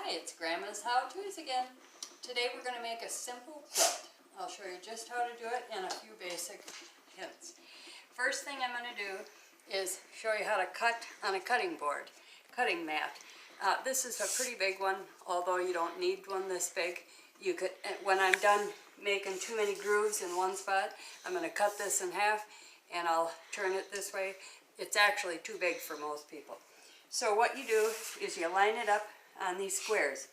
Hi, it's Grandma's How To's again. Today we're going to make a simple quilt. I'll show you just how to do it and a few basic hints. First thing I'm going to do is show you how to cut on a cutting mat. This is a pretty big one, although you don't need one this big. You could, when I'm done making too many grooves in one spot, I'm going to cut this in half and I'll turn it this way. It's actually too big for most people. So what you do is you line it up on these squares.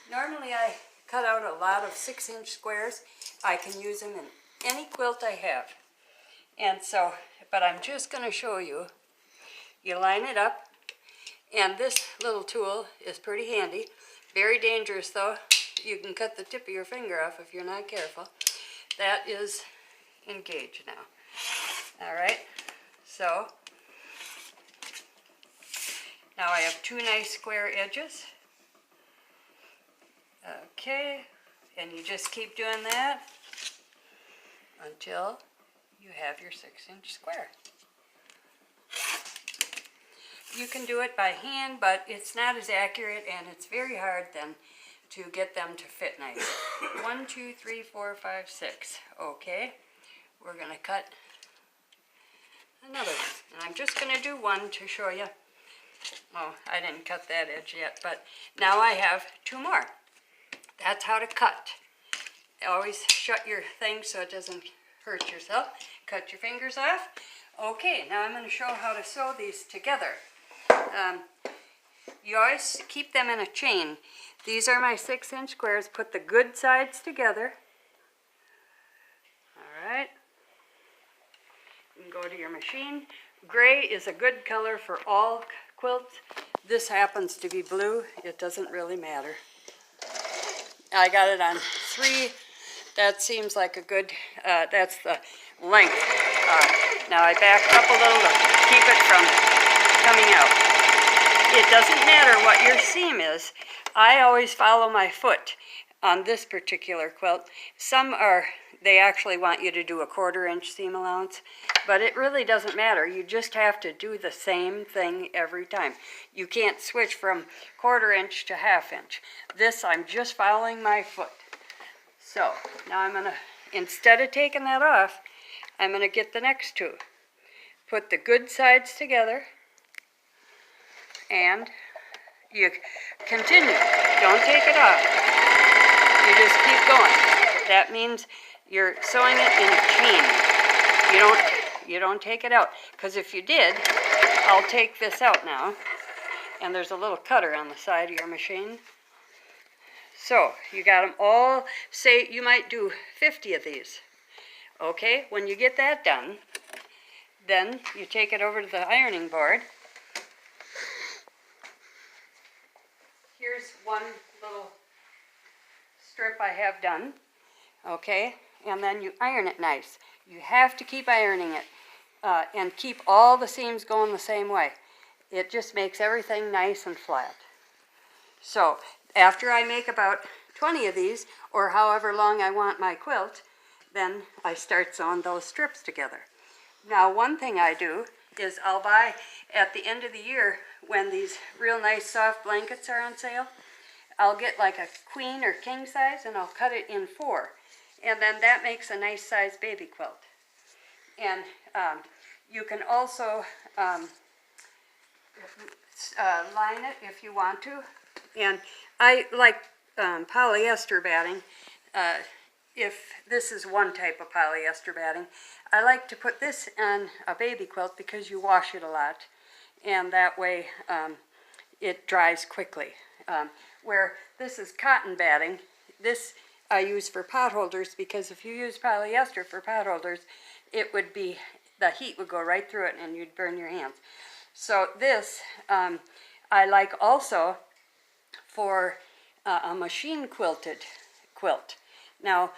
Normally I cut out a lot of 6-inch squares. I can use them in any quilt I have. And so, but I'm just going to show you. You line it up, and this little tool is pretty handy. Very dangerous though. You can cut the tip of your finger off if you're not careful. That is engaged now. Alright, so now I have two nice square edges. Okay, and you just keep doing that until you have your 6-inch square. You can do it by hand, but it's not as accurate and it's very hard then to get them to fit nice. 1, 2, 3, 4, 5, 6. Okay, we're going to cut another one. And I'm just going to do one to show you. Oh, I didn't cut that edge yet, but now I have two more. That's how to cut. Always shut your thing so it doesn't hurt yourself. Cut your fingers off. Okay, now I'm going to show how to sew these together. You always keep them in a chain. These are my 6-inch squares. Put the good sides together. Alright. You can go to your machine. Gray is a good color for all quilts. This happens to be blue. It doesn't really matter. I got it on 3. That seems like a good, that's the length. Now I backed up a little to keep it from coming out. It doesn't matter what your seam is. I always follow my foot on this particular quilt. Some are, they actually want you to do a 1/4-inch seam allowance, but it really doesn't matter. You just have to do the same thing every time. You can't switch from 1/4-inch to 1/2-inch. This, I'm just following my foot. So now I'm going to, instead of taking that off, I'm going to get the next two. Put the good sides together, and you continue. Don't take it off. You just keep going. That means you're sewing it in a chain. You don't take it out, because if you did, I'll take this out now, and there's a little cutter on the side of your machine. So you got them all. Say you might do 50 of these. Okay, when you get that done, then you take it over to the ironing board. Here's one little strip I have done. Okay, and then you iron it nice. You have to keep ironing it and keep all the seams going the same way. It just makes everything nice and flat. So after I make about 20 of these, or however long I want my quilt, then I start sewing those strips together. Now one thing I do is I'll buy at the end of the year, when these real nice soft blankets are on sale, I'll get like a queen or king size and I'll cut it in 4. And then that makes a nice size baby quilt. And you can also line it if you want to. And I like polyester batting. If this is one type of polyester batting, I like to put this on a baby quilt because you wash it a lot, and that way it dries quickly. Where this is cotton batting, this I use for pot holders, because if you use polyester for pot holders, it would be, the heat would go right through it and you'd burn your hands. So this I like also for a machine quilted quilt. Now,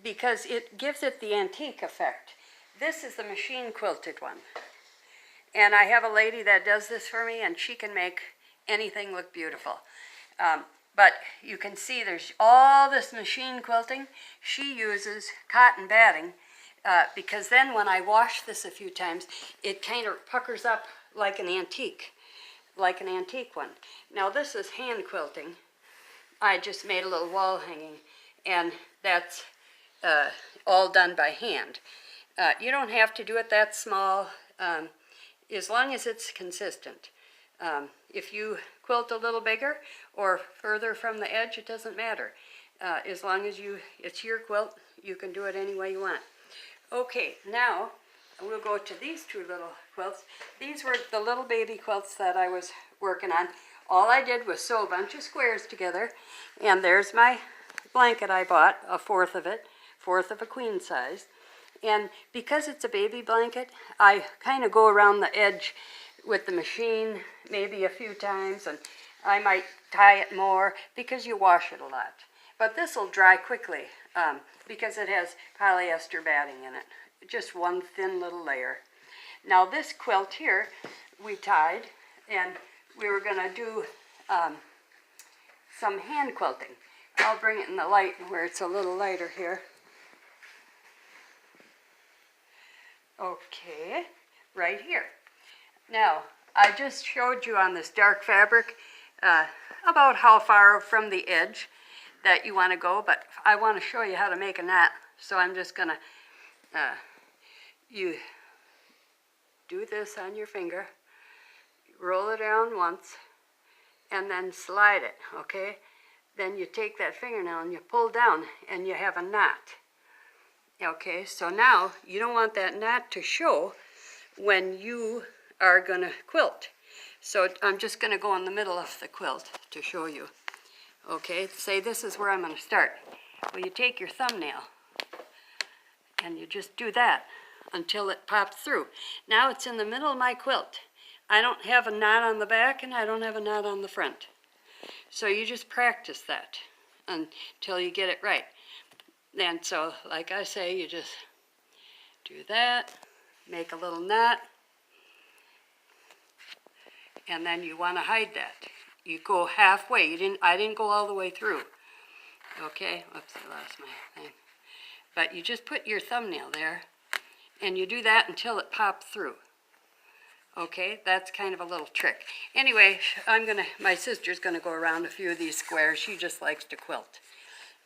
because it gives it the antique effect. This is the machine quilted one. And I have a lady that does this for me, and she can make anything look beautiful. But you can see there's all this machine quilting. She uses cotton batting because then when I wash this a few times, it kind of puckers up like an antique one. Now this is hand quilting, I just made a little wall hanging, and that's all done by hand. You don't have to do it that small, as long as it's consistent. If you quilt a little bigger or further from the edge, it doesn't matter. As long as it's your quilt, you can do it any way you want. Okay, now we'll go to these two little quilts. These were the little baby quilts that I was working on. All I did was sew a bunch of squares together, and there's my blanket I bought, a fourth of a queen size. And because it's a baby blanket, I kind of go around the edge with the machine maybe a few times, and I might tie it more because you wash it a lot. But this will dry quickly because it has polyester batting in it. Just one thin little layer. Now this quilt here we tied, and we were going to do some hand quilting. I'll bring it in the light where it's a little lighter here. Okay, right here. Now, I just showed you on this dark fabric about how far from the edge that you want to go, but I want to show you how to make a knot. So I'm just going to, you do this on your finger, roll it around once, and then slide it, okay? Then you take that fingernail and you pull down, and you have a knot. Okay, so now you don't want that knot to show when you are going to quilt. So I'm just going to go in the middle of the quilt to show you. Okay, say this is where I'm going to start. Well, you take your thumbnail and you just do that until it pops through. Now it's in the middle of my quilt. I don't have a knot on the back and I don't have a knot on the front. So you just practice that until you get it right. And so, like I say, you just do that, make a little knot, and then you want to hide that. You go halfway. I didn't go all the way through. Okay, whoops, I lost my thing. But you just put your thumbnail there, and you do that until it pops through. Okay, that's kind of a little trick. Anyway, my sister's gonna go around a few of these squares. She just likes to quilt.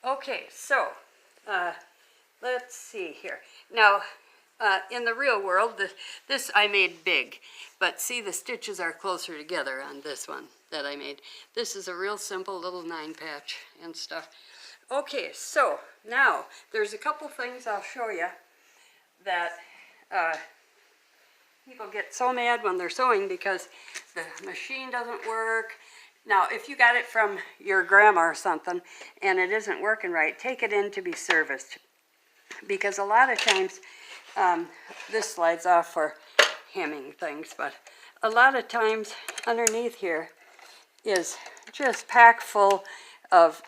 Okay, so let's see here. Now, in the real world, this I made big, but see the stitches are closer together on this one that I made. This is a real simple little 9-patch and stuff. Okay, so now there's a couple things I'll show you that people get so mad when they're sewing because the machine doesn't work. Now, if you got it from your grandma or something and it isn't working right, take it in to be serviced. Because a lot of times, this slides off for hemming things, but a lot of times underneath here is just packed full of,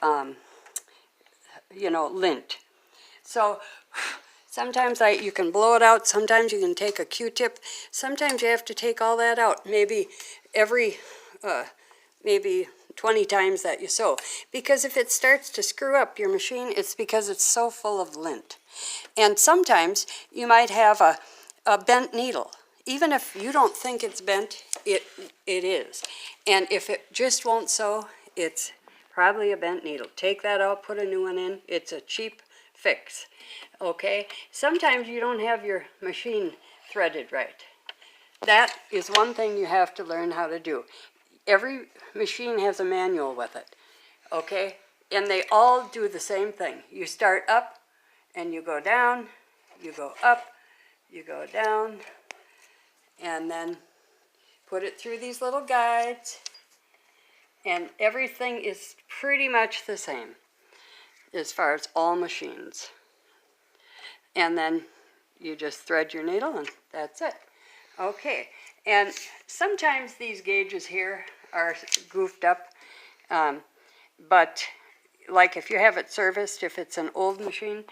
lint. So sometimes you can blow it out, sometimes you can take a Q-tip, sometimes you have to take all that out, maybe maybe 20 times that you sew. Because if it starts to screw up your machine, it's because it's so full of lint. And sometimes you might have a bent needle. Even if you don't think it's bent, it is. And if it just won't sew, it's probably a bent needle. Take that out, put a new one in. It's a cheap fix. Okay? Sometimes you don't have your machine threaded right. That is one thing you have to learn how to do. Every machine has a manual with it, okay? And they all do the same thing. You start up, and you go down, you go up, you go down, and then put it through these little guides, and everything is pretty much the same as far as all machines. And then you just thread your needle, and that's it. Okay, and sometimes these gauges here are goofed up, but like if you have it serviced, if it's an old machine,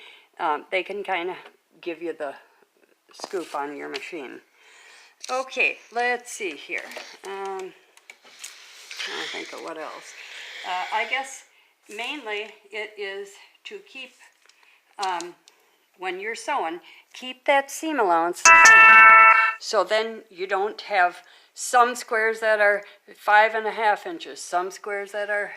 they can kind of give you the scoop on your machine. Okay, let's see here. Trying to think of what else. I guess mainly it is to keep, when you're sewing, keep that seam allowance. So then you don't have some squares that are 5.5 inches, some squares that are,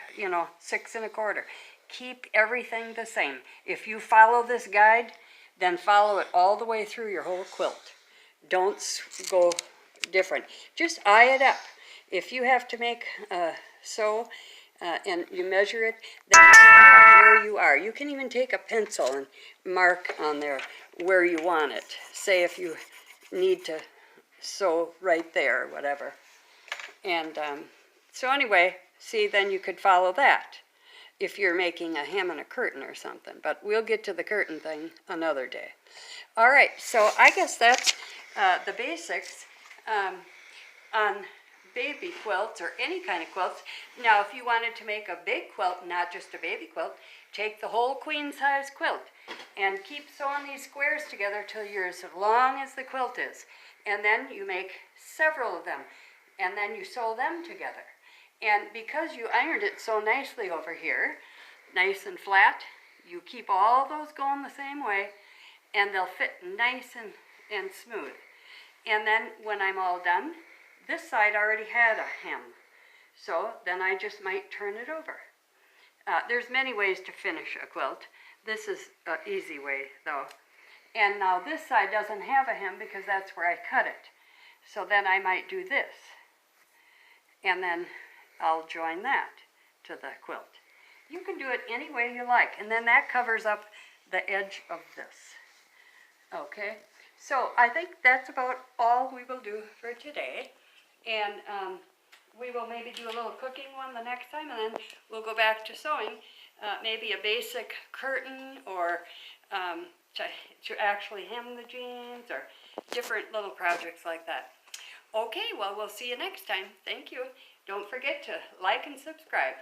6 1/4. Keep everything the same. If you follow this guide, then follow it all the way through your whole quilt. Don't go different. Just eye it up. If you have to make sew and you measure it, then where you are. You can even take a pencil and mark on there where you want it. Say if you need to sew right there or whatever. And so anyway, see, then you could follow that if you're making a hem and a curtain or something. But we'll get to the curtain thing another day. All right, so I guess that's the basics on baby quilts or any kind of quilts. Now, if you wanted to make a big quilt, not just a baby quilt, take the whole queen size quilt and keep sewing these squares together till you're as long as the quilt is. And then you make several of them, and then you sew them together. And because you ironed it so nicely over here, nice and flat, you keep all those going the same way, and they'll fit nice and smooth. And then when I'm all done, this side already had a hem, so then I just might turn it over. There's many ways to finish a quilt. This is an easy way, though. And now this side doesn't have a hem because that's where I cut it. So then I might do this. And then I'll join that to the quilt. You can do it any way you like. And then that covers up the edge of this. Okay? So I think that's about all we will do for today. And we will maybe do a little cooking one the next time, and then we'll go back to sewing. Maybe a basic curtain, or to actually hem the jeans, or different little projects like that. Okay, well, we'll see you next time. Thank you. Don't forget to like and subscribe.